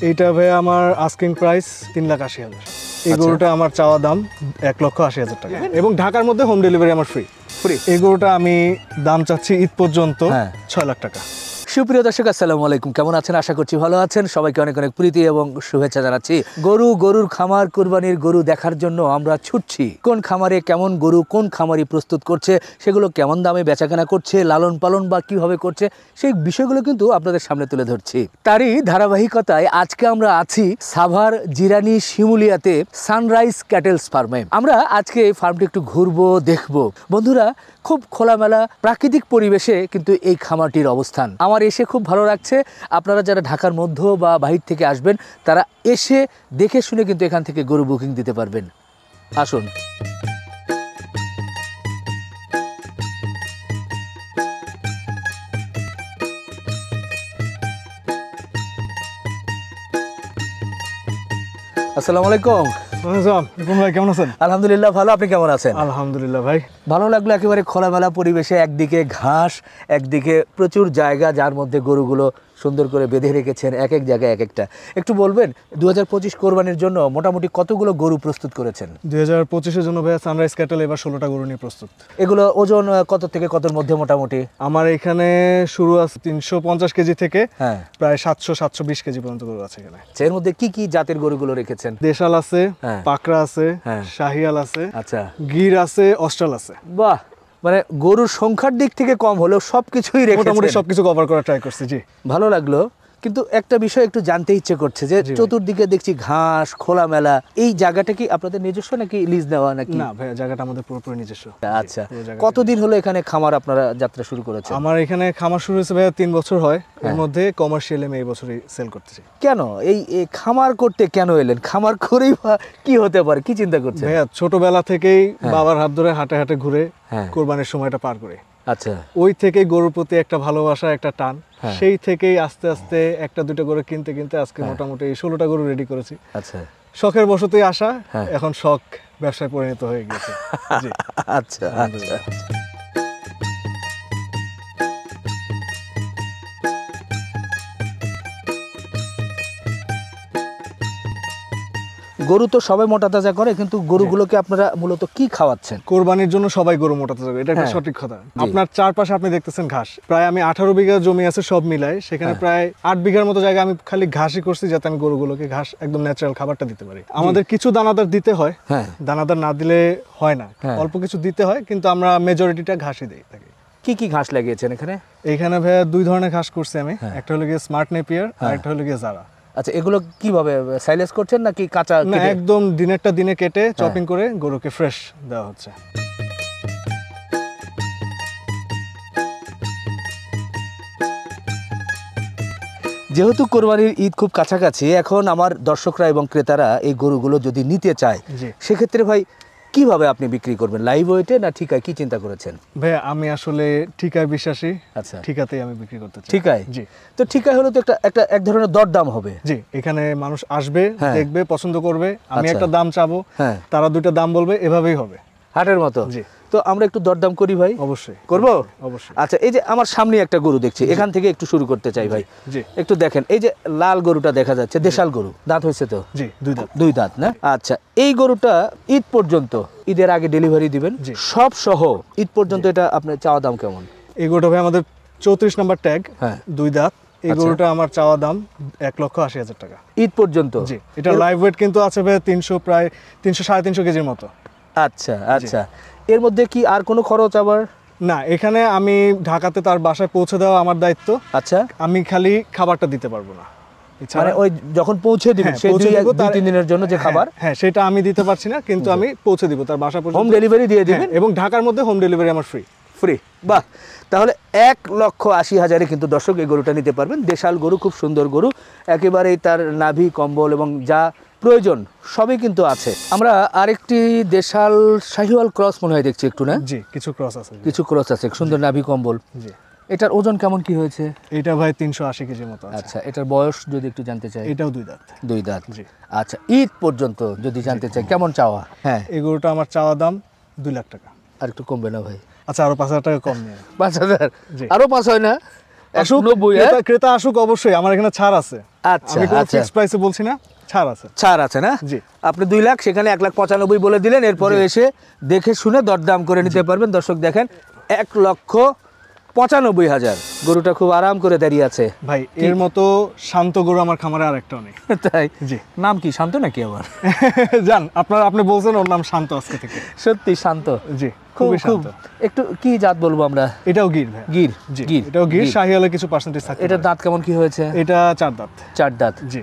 এইটা ভাই আমার আস্কিং প্রাইস 3,80,000। এই গরুটা আমার চাওয়া দাম 1,80,000 টাকা এবং ঢাকার মধ্যে হোম ডেলিভারি আমার ফ্রি। এই গরুটা আমি দাম চাচ্ছি ঈদ পর্যন্ত 6 লাখ টাকা। সুপ্রিয় দর্শক, আসসালামু আলাইকুম। কেমন আছেন? আশা করছি ভালো আছেন। সবাইকে অনেক অনেক প্রীতি এবং শুভেচ্ছা জানাচ্ছি। গরুর খামার, কুরবানির গরু দেখার জন্য আমরা ছুটছি। কোন খামারে কেমন গরু, কোন খামারি প্রস্তুত করছে, সেগুলো কেমন দামে বেচাকেনা করছে, লালন পালন বা কিভাবে করছে, সেই বিষয়গুলো কিন্তু আপনাদের সামনে তুলে ধরছি। তারই ধারাবাহিকতায় আজকে আমরা আছি সাভার জিরানি শিমুলিয়াতে সানরাইজ ক্যাটেলস ফার্মে। আমরা আজকে এই ফার্মটি একটু ঘুরবো, দেখবো। বন্ধুরা, খুব খোলামেলা প্রাকৃতিক পরিবেশে কিন্তু এই খামারটির অবস্থান। আমার এসে খুব ভালো লাগছে। আপনারা যারা ঢাকার মধ্য বা বাহির থেকে আসবেন, তারা এসে দেখে শুনে কিন্তু এখান থেকে গরু বুকিং দিতে পারবেন। আসুন। আসসালামু আলাইকুম। ভাই কেমন আছেন? আলহামদুলিল্লাহ ভালো। আপনি কেমন আছেন? আলহামদুলিল্লাহ ভাই ভালো লাগলো। একেবারে খোলামেলা পরিবেশে, একদিকে ঘাস, একদিকে প্রচুর জায়গা, যার মধ্যে গরুগুলো সুন্দর করে বেঁধে রেখেছেন এক এক জায়গায় এক একটা। একটু বলবেন 2025 কোরবানির জন্য মোটামুটি কতগুলো গরু প্রস্তুত করেছেন? 2025-এর জন্য ভাইয়া সানরাইজ ক্যাটেল এবার 16টা গরু নিয়ে প্রস্তুত। এগুলো ওজন কত থেকে কতর মধ্যে মোটামুটি? আমার এখানে শুরু আছে 350 কেজি থেকে প্রায় 700-720 কেজি পর্যন্ত গরু আছে এখানে। এর মধ্যে কি কি জাতের গরুগুলো রেখেছেন? দেশাল আছে, পাকড়া আছে, শাহিয়াল আছে, আচ্ছা, গির আছে, অস্ট্রাল আছে। বাহ, মানে গরুর সংখ্যার দিক থেকে কম হলেও সবকিছুই রেখেছেন। মোটামুটি সবকিছু কভার করার ট্রাই করছি। জি, ভালো লাগলো। কিন্তু একটা বিষয় একটু জানতে ইচ্ছে করছে যে চতুর্দিকে দেখছি ঘাস, খোলামেলা। এই জায়গাটা কি আপনাদের নিজস্ব নাকি লিজ নেওয়া নাকি? না ভাই, জায়গাটা আমাদের পুরোপুরি নিজস্ব। আচ্ছা, কতদিন হলো এখানে খামার আপনারা যাত্রা শুরু করেছেন? আমার এখানে খামার শুরু হয়েছে ভাইয়া 3 বছর হয়। এর মধ্যে কমার্শিয়ালি আমি এই বছরই সেল করতেছি। কেন এই খামার করতে কেন এলেন? খামার করেই কি হতে পারে, কি চিন্তা করছেন? ভাইয়া ছোটবেলা থেকেই বাবার হাত ধরে হাঁটে হাঁটে ঘুরে কোরবানির সময়টা পার করে। আচ্ছা, ওই থেকে গরুর প্রতি একটা ভালোবাসা, একটা টান, সেই থেকেই আস্তে আস্তে একটা দুটো করে কিনতে কিনতে আজকে মোটামুটি 16টা গরু রেডি করেছি। আচ্ছা, শখের বশতই আসা, এখন শখ ব্যবসায় পরিণত হয়ে গেছে। জি, আচ্ছা আচ্ছা। গরু তো সবাই মোটা তাজা করে, কিন্তু গরুগুলোকে আপনারা মূলত কি খাওয়াচ্ছেন? কোরবানির জন্য সবাই গরু মোটা তাজা করে, এটা একটা সঠিক কথা। আপনার চারপাশে আপনি দেখতেছেন ঘাস, প্রায় আমি 18 বিঘা জমি আছে সব মিলাই, সেখানে প্রায় 8 বিঘার মতো জায়গা আমি খালি ঘাসই করছি, যাতে আমি গরুগুলোকে ঘাস একদম ন্যাচারাল খাবারটা দিতে পারি। আমাদের কিছু দানাদার দিতে হয়, দানাদার না দিলে হয় না, অল্প কিছু দিতে হয়, কিন্তু আমরা মেজরিটিটা ঘাসই দিই থাকি। কি কি ঘাস লাগিয়েছেন এখানে? এখানে ভাইয়া 2 ধরনের ঘাস করছি আমি। একটা হলো গিয়ে স্মার্ট নেপিয়ার, আর একটা হলো গিয়ে জারা। আচ্ছা, এগুলো কিভাবে সাইলেজ করছেন নাকি কাঁচা? না, একদম দিনেরটা দিনে কেটে চপিং করে গরুকে ফ্রেশ দেওয়া হচ্ছে। যেহেতু কোরবানির ঈদ খুব কাছাকাছি, এখন আমার দর্শকরা এবং ক্রেতারা এই গরুগুলো যদি নিতে চায়, সেক্ষেত্রে ভাই কিভাবে আপনি বিক্রি করবেন? লাইভ ওয়েটে না ঠিকায়, কি চিন্তা করেছেন? ভাই আমি আসলে ঠিকায় বিশ্বাসী। আচ্ছা, ঠিকাতেই আমি বিক্রি করতে চাই। ঠিকায়? জি। তো ঠিকায় হলে তো এক ধরনের দরদাম হবে। জি, এখানে মানুষ আসবে, দেখবে, পছন্দ করবে, আমি একটা দাম চাবো, তারা দুটো দাম বলবে, এভাবেই হবে, হাটের মতো। জি। তো আমরা একটু দরদাম করি ভাই। অবশ্যই করবো, অবশ্যই। আচ্ছা, এই যে আমার সামনে একটা গরু দেখছি, এখান থেকে একটু শুরু করতে চাই ভাই। জি, একটু দেখেন, এই যে লাল গরুটা দেখা যাচ্ছে, দেশাল গরু, দাঁত হয়েছে তো? জি, 2 দাঁত। 2 দাঁত না? আচ্ছা, এই গরুটা ঈদ পর্যন্ত, ঈদের আগে ডেলিভারি দিবেন সব সহ, ঈদ পর্যন্ত এটা আপনার চাওয়া দাম কেমন? এই গরুটা ভাই আমাদের 34 নম্বর ট্যাগ, 2 দাঁত। এই গরুটা আমার চাওয়া দাম 1,80,000 টাকা ঈদ পর্যন্ত। জি, এটা লাইভ ওয়েট কিন্তু আছে ভাই 300, প্রায় 300-350 কেজির মতো। আচ্ছা আচ্ছা, এর মধ্যে কি আর কোনো খরচ? আবার না, এখানে আমি ঢাকাতে তার বাসায় পৌঁছে দেওয়া আমার দায়িত্ব। আচ্ছা, আমি খালি খাবারটা দিতে পারবো না। মানে ওই যখন পৌঁছে দিবেন সেই 2-3 দিনের জন্য যে খাবার, সেটা আমি দিতে পারছি না, কিন্তু আমি পৌঁছে দিব তার বাসা পর্যন্ত, হোম ডেলিভারি দিয়ে দিবেন। এবং ঢাকার মধ্যে হোম ডেলিভারি আমার ফ্রি। বাহ, তাহলে 1,80,000-এ কিন্তু দর্শক এই গরুটা নিতে পারবেন। দেশাল গরু, খুব সুন্দর গরু, একেবারেই তার নাভি, কম্বল এবং যা প্রয়োজন সবই কিন্তু আছে। আমরা আরেকটি দেশাল শাহিওয়াল ক্রস মনে হয় দেখছি একটু, না? জি, কিছু ক্রস আছে, সুন্দর নাভি, কম্বল। জি, এটার ওজন কেমন কি হয়েছে? এটা ভাই 380 কেজির মতো আছে। আচ্ছা, এটার বয়স যদি একটু জানতে চাই? এটাও 2 দাঁত। 2 দাঁত। জি। আচ্ছা, ঈদ পর্যন্ত যদি জানতে চাই কেমন চাওয়া? হ্যাঁ, এই গরুটা আমার চাওয়া দাম 2 লাখ টাকা। আর একটু কমবে না ভাই? আচ্ছা, আরো 5,000 টাকা কম নিয়ে। 5,000? আরো 5 হয় না? ক্রেতা আসুক অবশ্যই, আমার এখানে ছাড় আছে। আচ্ছা আমি কোনো আচ্ছা ফিক্সড প্রাইসে বলছি না, ছাড় আছে। ছাড় আছে না? জি। আপনি 2 লাখ সেখানে 1,95,000 বলে দিলেন, এরপরে এসে দেখে শুনে দরদাম করে নিতে পারবেন। দর্শক দেখেন 1,95,000 গরুটা খুব আরাম করে দাঁড়িয়ে আছে ভাই। এর মতো শান্ত গরু আমার খামারে আরেকটাও নেই। তাই? জি। নাম কি শান্ত নাকি আবার? জান আপনি বলছেন ওর নাম শান্ত আজকে থেকে। সত্যি শান্ত? জি, খুব খুবই খুব। শান্ত। একটু কি জাত বলবো আমরা? এটাও গির ভাই। গির। জি, গির। এটাও গির। গির। শাহিওয়ালে কিছু পার্সেন্টেজ থাকে। এটার দাঁত কেমন কি হয়েছে? এটা 4 দাঁত। 4 দাঁত। জি।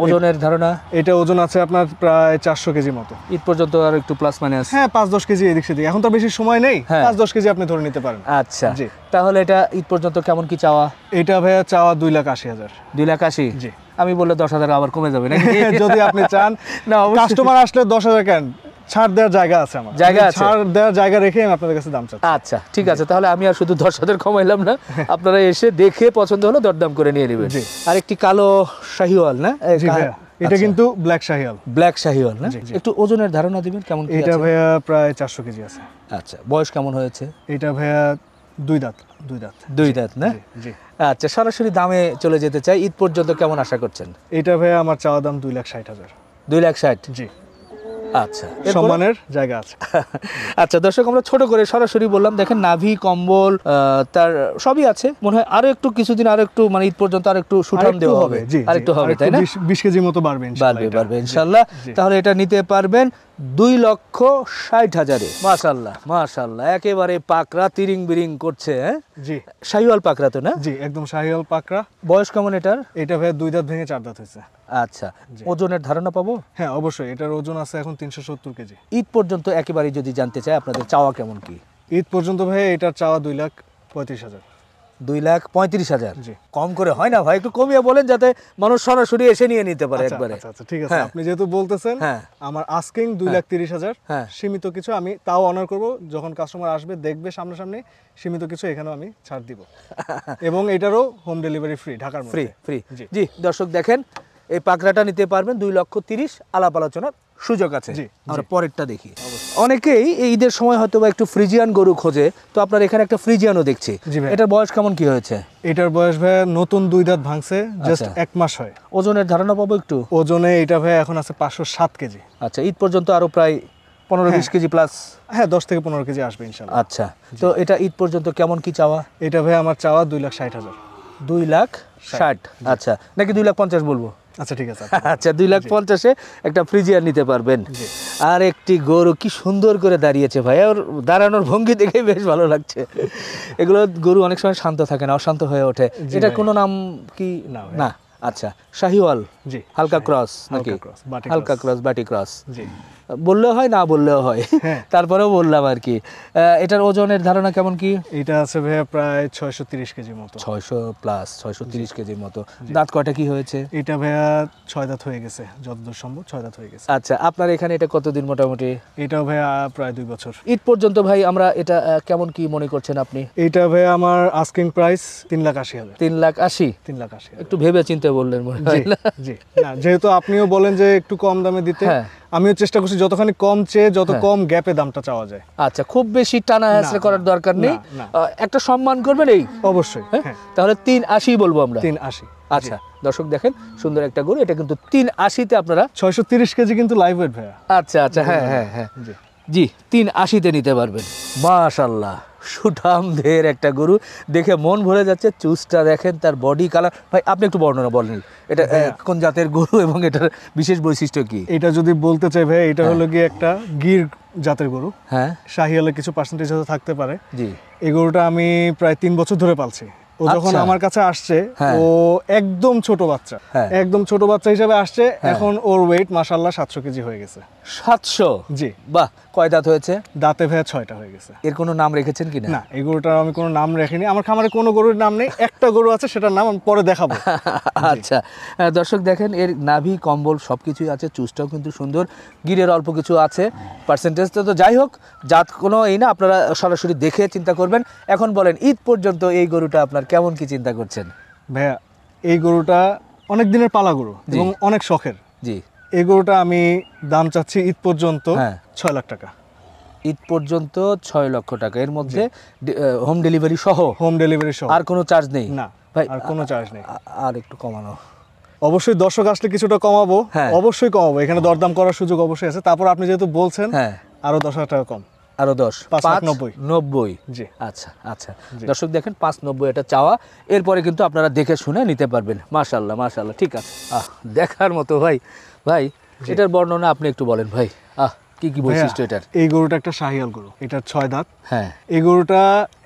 ওজনের ধারণা? এটা ওজন আছে আপনার প্রায় 400 কেজি মতো। ঈদ পর্যন্ত আর একটু প্লাস মাইনাস? হ্যাঁ, 5-10 কেজি এদিক সেদিক। এখন তো বেশি সময় নেই, হ্যাঁ। 5-10 কেজি আপনি ধরে নিতে পারেন। আচ্ছা। জি। তাহলে এটা ঈদ পর্যন্ত কেমন কি চাওয়া? এটা ভাইয়া চাওয়া 2,80,000। 2,80,000? জি। আমি বললে 10,000 আবার কমে যাবে নাকি? যদি আপনি চান। না, অবশ্যই। কাস্টমার আসলে 10,000 কেন, ছাড় দেওয়ার জায়গা আছে আমার। জায়গা আছে? ছাড় দেওয়ার জায়গা রেখে আমি আপনাদের কাছে দাম চাচ্ছি। আচ্ছা ঠিক আছে, তাহলে আমি আর শুধু 10,000 কমাইলাম না, আপনারা এসে দেখে পছন্দ হলো দরদাম করে নিয়ে নেবেন। জি। আর একটি কালো শাহিওয়াল না? জি ভাইয়া, এটা কিন্তু ব্ল্যাক শাহিওয়াল। ব্ল্যাক শাহিওয়াল না? জি, জি। একটু ওজনের ধারণা দিবেন কেমন কি এটা আছে? ভাইয়া প্রায় 400 কেজি আছে। আচ্ছা, বয়স কেমন হয়েছে? এটা ভাইয়া 2 দাঁত। 2 দাঁত না? জি, জি। আচ্ছা, সরাসরি দামে চলে যেতে চাই, ঈদ পর্যন্ত কেমন আশা করছেন? এটা ভাইয়া আমার চাওয়া দাম 2,60,000। 2,60,000? জি। আচ্ছা, এরপরে? সম্মানের জায়গা আছে। আচ্ছা দর্শক, আমরা ছোট করে সরাসরি বললাম, দেখেন নাভি কম্বল তার সবই আছে। মনে হয় আরো একটু কিছুদিন আরো একটু মানে ঈদ পর্যন্ত আর একটু সুঠাম দেওয়া হবে। জি, আরেকটু হবে, তাই না? 20 কেজি মতো বাড়বে ইনশাআল্লাহ। বাড়বে এটা। বাড়বে ইনশাআল্লাহ। জি। তাহলে এটা নিতে পারবেন 2,60,000-এ। মাশাআল্লাহ মাশাআল্লাহ, একেবারে পাকড়া তিরিং বিরিং করছে। হ্যাঁ জি। শাহিওয়াল পাকড়া তো না? জি, একদম শাহিওয়াল পাকড়া। বয়স কেমন এটার? এটা ভাইয়া 2 দাঁত ভেঙে 4 দাঁত হয়েছে। আচ্ছা, ওজনের ধারণা পাবো? হ্যাঁ, অবশ্যই। এটার ওজন আছে এখন 370 কেজি। ঈদ পর্যন্ত একেবারে যদি জানতে চাই আপনাদের চাওয়া কেমন কি? ঈদ পর্যন্ত ভাই এটার চাওয়া 2,35,000। 2,35,000? জি। কম করে হয় না ভাই? একটু কমিয়ে বলেন যাতে মানুষ সরাসরি এসে নিয়ে নিতে পারে আচ্ছা, একবারে। আচ্ছা, আচ্ছা, ঠিক আছে। হ্যাঁ। আপনি যেহেতু বলতেছেন, হ্যাঁ। আমার আস্কিং 2,30,000। হ্যাঁ। সীমিত কিছু আমি তাও অনার করব, যখন কাস্টমার আসবে দেখবে সামনাসামনি, সীমিত কিছু এখানেও আমি ছাড় দিব। এবং এটারও হোম ডেলিভারি ফ্রি, ঢাকার ফ্রি মধ্যে। ফ্রি। জি। জি দর্শক দেখেন, এই পাকড়াটা নিতে পারবেন 2,30,000, আলাপ আলোচনার সুযোগ আছে। জি, আমরা পরেরটা দেখি। অনেকেই এই ঈদের সময় হয়তো বা একটু ফ্রিজিয়ান গরু খোঁজে, তো আপনার এখানে একটা ফ্রিজিয়ানও দেখছি। জি ভাই। এটার বয়স কেমন কি হয়েছে? এটার বয়স ভাই নতুন 2 দাঁত ভাঙছে, জাস্ট আচ্ছা। 1 মাস হয়। ওজনের ধারণা পাবো একটু? ওজনে এটা ভাই এখন আছে 507 কেজি। আচ্ছা, ঈদ পর্যন্ত আরো প্রায় 15-20 কেজি প্লাস? হ্যাঁ, 10 থেকে 15 কেজি আসবে ইনশাআল্লাহ। আচ্ছা, তো এটা ঈদ পর্যন্ত কেমন কি চাওয়া? এটা ভাই আমার চাওয়া 2,60,000। 2,60,000? আচ্ছা, নাকি 2,50,000 বলবো? আচ্ছা, ঠিক আছে। আচ্ছা, 2,50,000-এ একটা ফ্রিজিয়ার নিতে পারবেন। জি। আর একটি গরু কি সুন্দর করে দাঁড়িয়েছে ভাই, ওর দাঁড়ানোর ভঙ্গি দেখে বেশ ভালো লাগছে। এগুলো গরু অনেক সময় শান্ত থাকে না, অশান্ত হয়ে ওঠে। জি এটা ভাই। কোনো নাম কি? না ভাই। না। আচ্ছা, শাহিওয়াল? জি। হালকা ক্রস নাকি? হালকা ক্রস, বাটি হালকা ক্রস। ক্রস, বাটি ক্রস। জি। বললেও হয়, না বললেও হয়। হ্যাঁ। তারপরেও বললাম আর কি। এটার ওজনের ধারণা কেমন কি? এটা আছে ভাইয়া প্রায় 630 কেজির মতো। 600 প্লাস, 630 কেজির মতো। দাঁত কয়টা কি হয়েছে? এটা ভাইয়া 6 দাঁত হয়ে গেছে, যতদূর সম্ভব 6 দাঁত হয়ে গেছে। আচ্ছা, আপনার এখানে এটা কতদিন মোটামুটি? এটাও ভাইয়া প্রায় 2 বছর। ঈদ পর্যন্ত ভাই আমরা এটা কেমন কি মনে করছেন আপনি? এটা ভাইয়া আমার আস্কিং প্রাইস 3,80,000। 3,80,000? 3,80,000। একটু ভেবে চিন্তে বললেন মনে জি, হয় না? জি। না, যেহেতু আপনিও বলেন যে একটু কম দামে দিতে, হ্যাঁ। আমিও চেষ্টা করছি যতখানি কম চেয়ে যত হ্যাঁ। কম গ্যাপে দামটা চাওয়া যায়। আচ্ছা, খুব বেশি টানা হ্যাসল করার দরকার নেই, না। একটা সম্মান করবেন এই। অবশ্যই। হ্যাঁ? হ্যাঁ, তাহলে 3,80,000 বলবো আমরা। 3,80,000। আচ্ছা দর্শক দেখেন, সুন্দর একটা গরু, এটা কিন্তু 3,80,000-তে আপনারা। 630 কেজি কিন্তু লাইভ ওয়েট ভাইয়া। আচ্ছা আচ্ছা, হ্যাঁ হ্যাঁ হ্যাঁ, জি। জি 3,80,000-তে নিতে পারবেন। মাশাআল্লাহ, সুঠাম দেহের একটা গরু, দেখে মন ভরে যাচ্ছে। চুজটা দেখেন, তার বডি কালার। ভাই আপনি একটু বর্ণনা বলেন, এটা কোন জাতের গরু এবং এটার বিশেষ বৈশিষ্ট্য কি? এটা যদি বলতে চাই ভাই, এটা হলো গিয়ে একটা গির জাতের গরু। হ্যাঁ। শাহিওয়ালে কিছু পার্সেন্টেজ হয়তো থাকতে পারে। জি। এই গরুটা আমি প্রায় 3 বছর ধরে পালছি। ও যখন আচ্ছা। আমার কাছে আসছে, হ্যাঁ। ও একদম ছোট বাচ্চা, হ্যাঁ। একদম ছোট বাচ্চা হিসেবে আসছে। এখন ওর ওয়েট মাশাআল্লাহ 700 কেজি হয়ে গেছে। 700? জি। বাহ, কয় দাঁত হয়েছে? দাঁতে ভাইয়া 6টা হয়ে গেছে। এর কোনো নাম রেখেছেন কিনা? না, এই গরুটার আমি কোনো নাম রাখিনি। আমার খামারে কোনো গরুর নাম নেই, একটা গরু আছে, সেটার নাম আমি পরে দেখাবো। আচ্ছা, দর্শক দেখেন, এর নাভি কম্বল সবকিছুই আছে, চুজটাও কিন্তু সুন্দর, গিরের অল্প কিছু আছে। পার্সেন্টেজটা তো যাই হোক, জাত কোনো এই না, আপনারা সরাসরি দেখে চিন্তা করবেন। এখন বলেন, ঈদ পর্যন্ত এই গরুটা আপনার কেমন কি চিন্তা করছেন? ভাইয়া, এই গরুটা অনেক দিনের পালা গরু এবং অনেক শখের। জি। এই গরুটা আমি দাম চাচ্ছি ঈদ পর্যন্ত 6 লাখ টাকা। ঈদ পর্যন্ত 6 লক্ষ টাকা, এর মধ্যে হোম ডেলিভারি সহ? হোম ডেলিভারি সহ। আর কোনো চার্জ নেই? না ভাই, আর কোনো চার্জ নেই। আর একটু কমানো। অবশ্যই দর্শক আসলে কিছুটা কমাবো, হ্যাঁ। অবশ্যই কমাবো, এখানে দরদাম করার সুযোগ অবশ্যই আছে। তারপর আপনি যেহেতু বলছেন, হ্যাঁ আরো 10,000 টাকা কম। আরো 10 5,90,000 90 জি। আচ্ছা আচ্ছা দর্শক দেখেন 590 এটা চাওয়া, এরপরে কিন্তু আপনারা দেখে শুনে নিতে পারবেন। মাশাআল্লাহ মাশাআল্লাহ, ঠিক আছে। দেখার মতো ভাই। ভাই এটার বর্ণনা আপনি একটু বলেন ভাই। কি কি বৈশিষ্ট্য এটার? এই গরুটা একটা শাহিয়াল গরু, এটার 6 দাঁত। হ্যাঁ এই গরুটা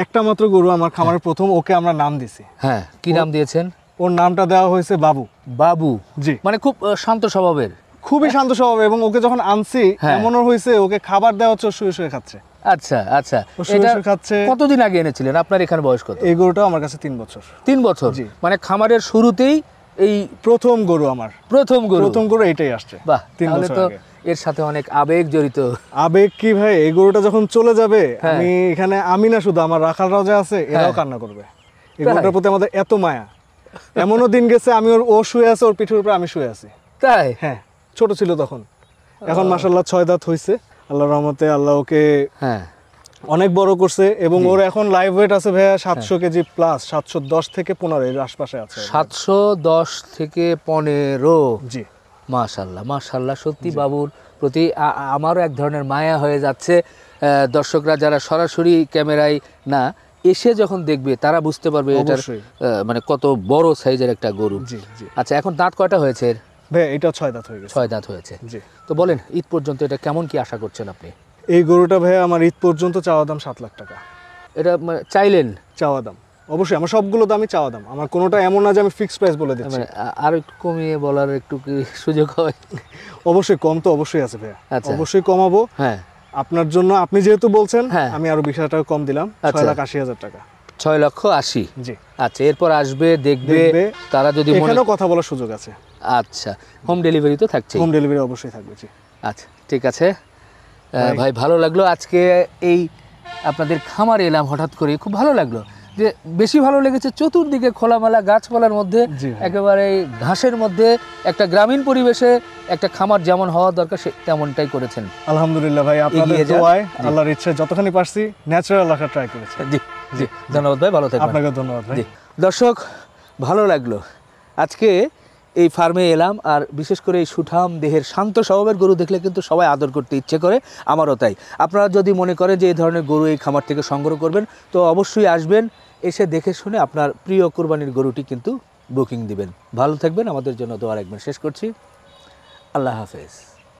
একটা মাত্র গরু আমার খামারের প্রথম, ওকে আমরা নাম দিছি। হ্যাঁ কি নাম দিয়েছেন? ওর নামটা দেওয়া হয়েছে বাবু। বাবু। জি। মানে খুব শান্ত স্বভাবের, খুবই শান্ত স্বভাব, এবং ওকে যখন আনছি হ্যাঁ। এমনও হয়েছে ওকে খাবার দেওয়া হচ্ছে ও শুয়ে শুয়ে খাচ্ছে। আচ্ছা আচ্ছা। ও শুয়ে এটা শুয়ে খাচ্ছে। কতদিন আগে এনেছিলেন? আপনার এখানে বয়স কত? এই গরুটা আমার কাছে 3 বছর। 3 বছর। জি। মানে খামারের শুরুতেই এই প্রথম গরু আমার, প্রথম গরু এইটাই আসছে। বাহ, 3 তাহলে বছর তো আগে। এর সাথে অনেক আবেগ জড়িত। আবেগ কি ভাই, এই গরুটা যখন চলে যাবে, হ্যাঁ। আমি এখানে, আমি না শুধু আমার রাখালরাও যে আছে এরাও হ্যাঁ। কান্না করবে। এই তাই? গরুটার প্রতি আমাদের এত মায়া। এমনও দিন গেছে আমি ও শুয়ে আছে, ওর পিঠের উপরে আমি শুয়ে আছি। তাই? হ্যাঁ, ছোট ছিল তখন। এখন মাশাআল্লাহ 6 দাঁত হইছে, আল্লাহর রহমতে। আল্লাহ ওকে হ্যাঁ অনেক বড় করছে, এবং ওর এখন লাইভ ওয়েট আছে ভাইয়া 700 কেজি প্লাস, 710 থেকে 15 এর আশপাশে আছে। 710 থেকে 15। জি। মাশাআল্লাহ মাশাআল্লাহ, সত্যি বাবুর প্রতি আমারও এক ধরনের মায়া হয়ে যাচ্ছে। দর্শকরা যারা সরাসরি ক্যামেরায় না এসে যখন দেখবে তারা বুঝতে পারবে এটার অবশ্যই। মানে কত বড় সাইজের একটা গরু। জি জি। আচ্ছা, এখন দাঁত কয়টা হয়েছে এর? ভাই এটা 6 দাঁত হয়ে গেছে। 6 দাঁত হয়েছে। জি। তো বলেন ঈদ পর্যন্ত এটা কেমন কি আশা করছেন আপনি? এই গরুটা ভাইয়া আমার ঈদ পর্যন্ত চাওয়া দাম 7 লাখ টাকা। এটা চাইলেন? চাওয়া দাম অবশ্যই, আমার সবগুলো দামই চাওয়া দাম, আমার কোনোটা এমন না যে আমি ফিক্সড প্রাইস বলে দিচ্ছি। মানে আর একটু কমিয়ে বলার একটু কি সুযোগ হয়? অবশ্যই কম তো অবশ্যই আছে ভাইয়া, আচ্ছা। অবশ্যই কমাবো। হ্যাঁ আপনার জন্য, আপনি যেহেতু বলছেন, হ্যাঁ। আমি আরো 20,000 টাকা কম দিলাম, আচ্ছা। 6,80,000 টাকা। 6,80,000। জি। আচ্ছা, এরপর আসবে দেখবে দেখবে, তারা যদি মনে। এখানেও কথা বলার সুযোগ আছে। আচ্ছা, হোম ডেলিভারি তো থাকছে? হোম ডেলিভারি অবশ্যই থাকবে। জি। আচ্ছা ঠিক আছে ভাই, ভালো লাগলো আজকে এই আপনাদের খামারে এলাম হঠাৎ করে, খুব ভালো লাগলো। যে বেশি ভালো লেগেছে চতুর্দিকে খোলামেলা গাছপালার মধ্যে, জি ভাই। একেবারে ঘাসের মধ্যে একটা গ্রামীণ পরিবেশে একটা খামার যেমন হওয়া দরকার সে তেমনটাই করেছেন। আলহামদুলিল্লাহ ভাই, আপনাদের এগিয়ে যান। দোয়ায়, জি। আল্লাহর ইচ্ছে যতখানি পারছি ন্যাচারাল রাখার ট্রাই করেছি। জি জি, ধন্যবাদ ভাই, ভালো থাকবেন। আপনাকে ধন্যবাদ ভাই। জি দর্শক, ভালো লাগলো আজকে এই ফার্মে এলাম, আর বিশেষ করে এই সুঠাম দেহের শান্ত স্বভাবের গরু দেখলে কিন্তু সবাই আদর করতে ইচ্ছে করে, আমারও তাই। আপনারা যদি মনে করেন যে এই ধরনের গরু এই খামার থেকে সংগ্রহ করবেন, তো অবশ্যই আসবেন, এসে দেখে শুনে আপনার প্রিয় কোরবানির গরুটি কিন্তু বুকিং দিবেন। ভালো থাকবেন, আমাদের জন্য দোয়া রাখবেন। শেষ করছি, আল্লাহ হাফেজ।